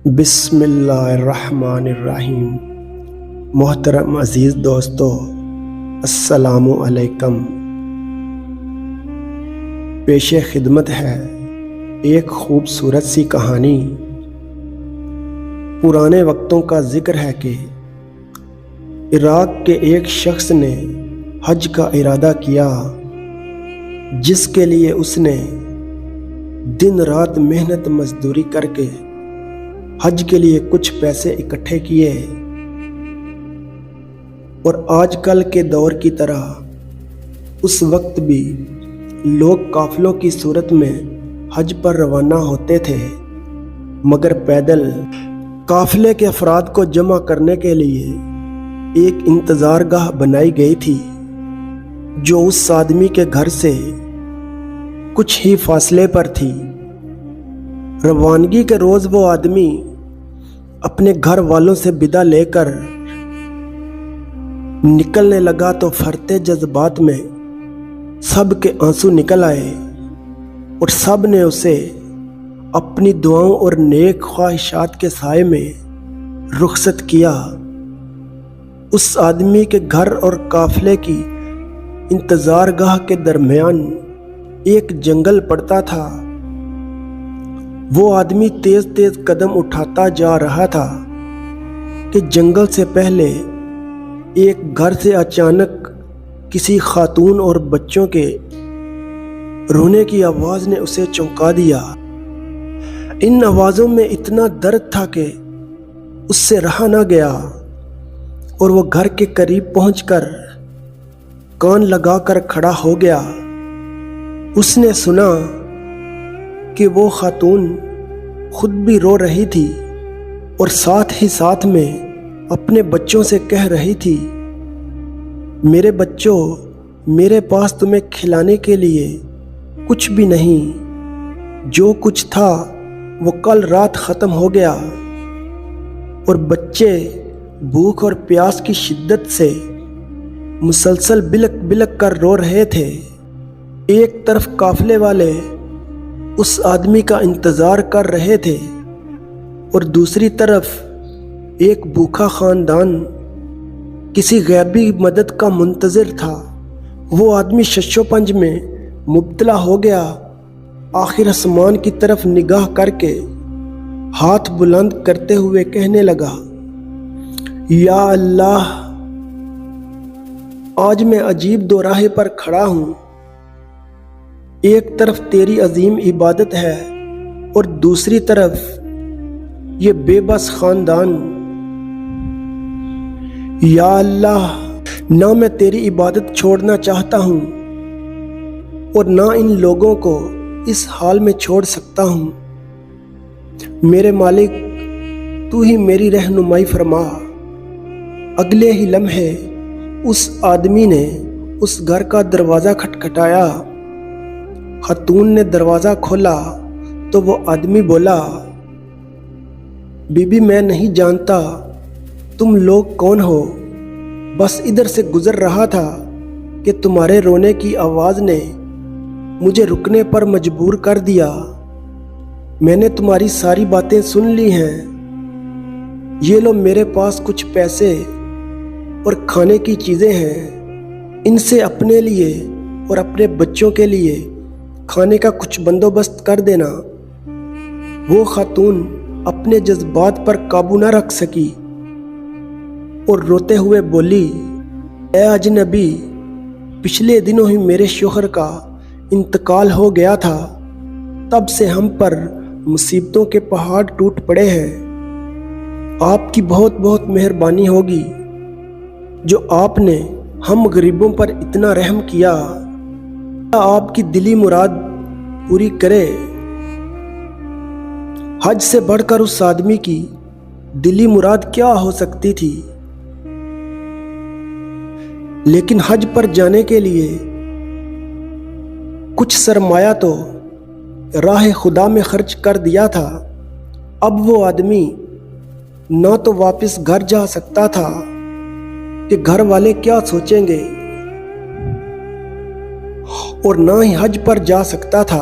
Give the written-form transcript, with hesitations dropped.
بسم اللہ الرحمن الرحیم۔ محترم عزیز دوستو، السلام علیکم۔ پیش خدمت ہے ایک خوبصورت سی کہانی۔ پرانے وقتوں کا ذکر ہے کہ عراق کے ایک شخص نے حج کا ارادہ کیا، جس کے لیے اس نے دن رات محنت مزدوری کر کے حج کے لیے کچھ پیسے اکٹھے کیے، اور آج کل کے دور کی طرح اس وقت بھی لوگ قافلوں کی صورت میں حج پر روانہ ہوتے تھے، مگر پیدل۔ قافلے کے افراد کو جمع کرنے کے لیے ایک انتظار گاہ بنائی گئی تھی، جو اس آدمی کے گھر سے کچھ ہی فاصلے پر تھی۔ روانگی کے روز وہ آدمی اپنے گھر والوں سے بداع لے کر نکلنے لگا تو پھرتے جذبات میں سب کے آنسو نکل آئے، اور سب نے اسے اپنی دعاؤں اور نیک خواہشات کے سائے میں رخصت کیا۔ اس آدمی کے گھر اور قافلے کی انتظار گاہ کے درمیان ایک جنگل پڑتا تھا۔ وہ آدمی تیز تیز قدم اٹھاتا جا رہا تھا کہ جنگل سے پہلے ایک گھر سے اچانک کسی خاتون اور بچوں کے رونے کی آواز نے اسے چونکا دیا۔ ان آوازوں میں اتنا درد تھا کہ اس سے رہا نہ گیا، اور وہ گھر کے قریب پہنچ کر کان لگا کر کھڑا ہو گیا۔ اس نے سنا کہ وہ خاتون خود بھی رو رہی تھی، اور ساتھ ہی ساتھ میں اپنے بچوں سے کہہ رہی تھی، میرے بچوں، میرے پاس تمہیں کھلانے کے لیے کچھ بھی نہیں، جو کچھ تھا وہ کل رات ختم ہو گیا۔ اور بچے بھوک اور پیاس کی شدت سے مسلسل بلک بلک کر رو رہے تھے۔ ایک طرف قافلے والے اس آدمی کا انتظار کر رہے تھے، اور دوسری طرف ایک بھوکا خاندان کسی غیبی مدد کا منتظر تھا۔ وہ آدمی شش و پنج میں مبتلا ہو گیا۔ آخر آسمان کی طرف نگاہ کر کے ہاتھ بلند کرتے ہوئے کہنے لگا، یا اللہ، آج میں عجیب دوراہے پر کھڑا ہوں۔ ایک طرف تیری عظیم عبادت ہے، اور دوسری طرف یہ بے بس خاندان۔ یا اللہ، نہ میں تیری عبادت چھوڑنا چاہتا ہوں، اور نہ ان لوگوں کو اس حال میں چھوڑ سکتا ہوں۔ میرے مالک، تو ہی میری رہنمائی فرما۔ اگلے ہی لمحے اس آدمی نے اس گھر کا دروازہ کھٹکھٹایا۔ خاتون نے دروازہ کھولا تو وہ آدمی بولا، بی بی، میں نہیں جانتا تم لوگ کون ہو، بس ادھر سے گزر رہا تھا کہ تمہارے رونے کی آواز نے مجھے رکنے پر مجبور کر دیا۔ میں نے تمہاری ساری باتیں سن لی ہیں۔ یہ لو، میرے پاس کچھ پیسے اور کھانے کی چیزیں ہیں، ان سے اپنے لیے اور اپنے بچوں کے لیے کھانے کا کچھ بندوبست کر دینا۔ وہ خاتون اپنے جذبات پر قابو نہ رکھ سکی اور روتے ہوئے بولی، اے اجنبی، پچھلے دنوں ہی میرے شوہر کا انتقال ہو گیا تھا، تب سے ہم پر مصیبتوں کے پہاڑ ٹوٹ پڑے ہیں۔ آپ کی بہت بہت مہربانی ہوگی جو آپ نے ہم غریبوں پر اتنا رحم کیا۔ آپ کی دلی مراد پوری کرے۔ حج سے بڑھ کر اس آدمی کی دلی مراد کیا ہو سکتی تھی؟ لیکن حج پر جانے کے لیے کچھ سرمایہ تو راہ خدا میں خرچ کر دیا تھا۔ اب وہ آدمی نہ تو واپس گھر جا سکتا تھا کہ گھر والے کیا سوچیں گے، اور نہ ہی حج پر جا سکتا تھا